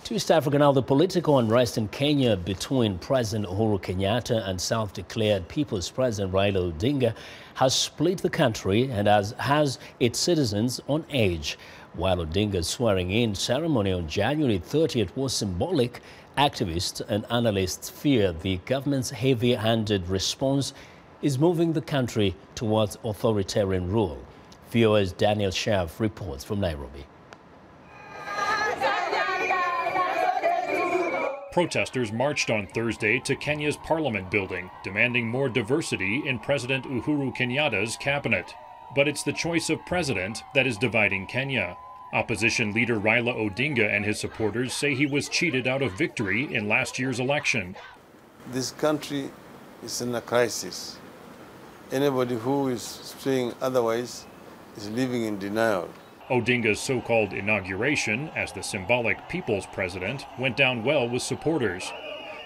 To East Africa now, the political unrest in Kenya between President Uhuru Kenyatta and self-declared People's President Raila Odinga has split the country and has its citizens on edge. While Odinga's swearing-in ceremony on January 30th was symbolic, activists and analysts fear the government's heavy-handed response is moving the country towards authoritarian rule. VOA's Daniel Schearf reports from Nairobi. Protesters marched on Thursday to Kenya's Parliament building, demanding more diversity in President Uhuru Kenyatta's cabinet. But it's the choice of president that is dividing Kenya. Opposition leader Raila Odinga and his supporters say he was cheated out of victory in last year's election. This country is in a crisis. Anybody who is saying otherwise is living in denial. Odinga's so-called inauguration as the symbolic people's president went down well with supporters.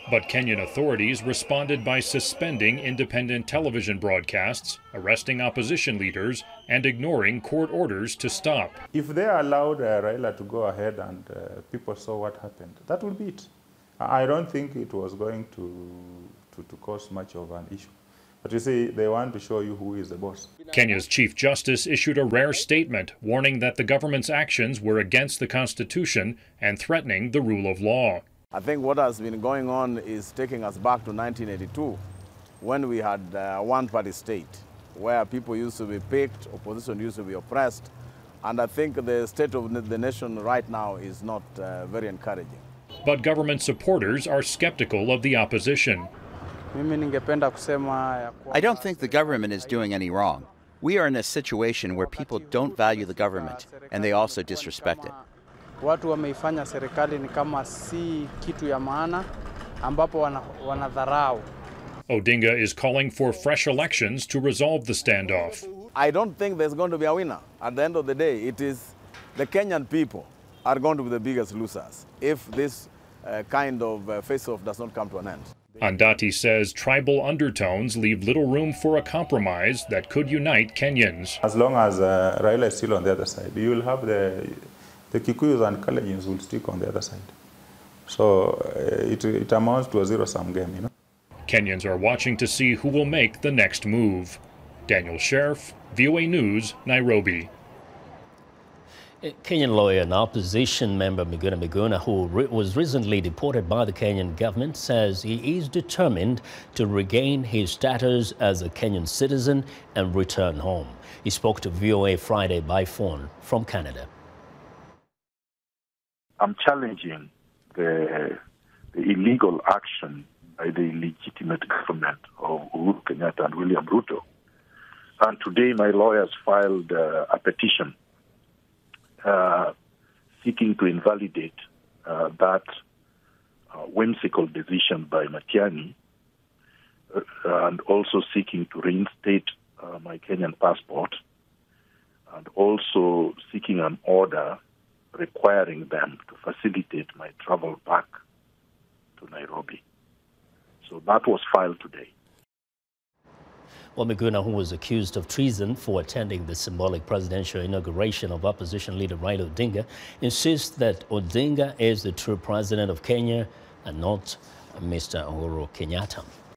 But Kenyan authorities responded by suspending independent television broadcasts, arresting opposition leaders, and ignoring court orders to stop. If they allowed Raila to go ahead and people saw what happened, that would be it. I don't think it was going to cause much of an issue. But you see, they want to show you who is the boss. Kenya's Chief Justice issued a rare statement warning that the government's actions were against the Constitution and threatening the rule of law. I think what has been going on is taking us back to 1982, when we had a one-party state, where people used to be picked, opposition used to be oppressed, and I think the state of the nation right now is not very encouraging. But government supporters are skeptical of the opposition. I don't think the government is doing any wrong. We are in a situation where people don't value the government, and they also disrespect it. Odinga is calling for fresh elections to resolve the standoff. I don't think there's going to be a winner. At the end of the day, it is the Kenyan people are going to be the biggest losers if this kind of face-off does not come to an end. Andati says tribal undertones leave little room for a compromise that could unite Kenyans. As long as Raila is still on the other side, you will have the Kikuyus and Kalejins will stick on the other side. So it amounts to a zero-sum game, you know. Kenyans are watching to see who will make the next move. Daniel Schearf, VOA News, Nairobi. Kenyan lawyer and opposition member Miguna, who was recently deported by the Kenyan government, says he is determined to regain his status as a Kenyan citizen and return home. He spoke to VOA Friday by phone from Canada. I'm challenging the illegal action by the illegitimate government of Uhuru Kenyatta and William Ruto. And today my lawyers filed a petition seeking to invalidate that whimsical decision by Matiang'i, and also seeking to reinstate my Kenyan passport, and also seeking an order requiring them to facilitate my travel back to Nairobi. So that was filed today. Well, Miguna, who was accused of treason for attending the symbolic presidential inauguration of opposition leader Raila Odinga, insists that Odinga is the true president of Kenya and not Mr. Uhuru Kenyatta.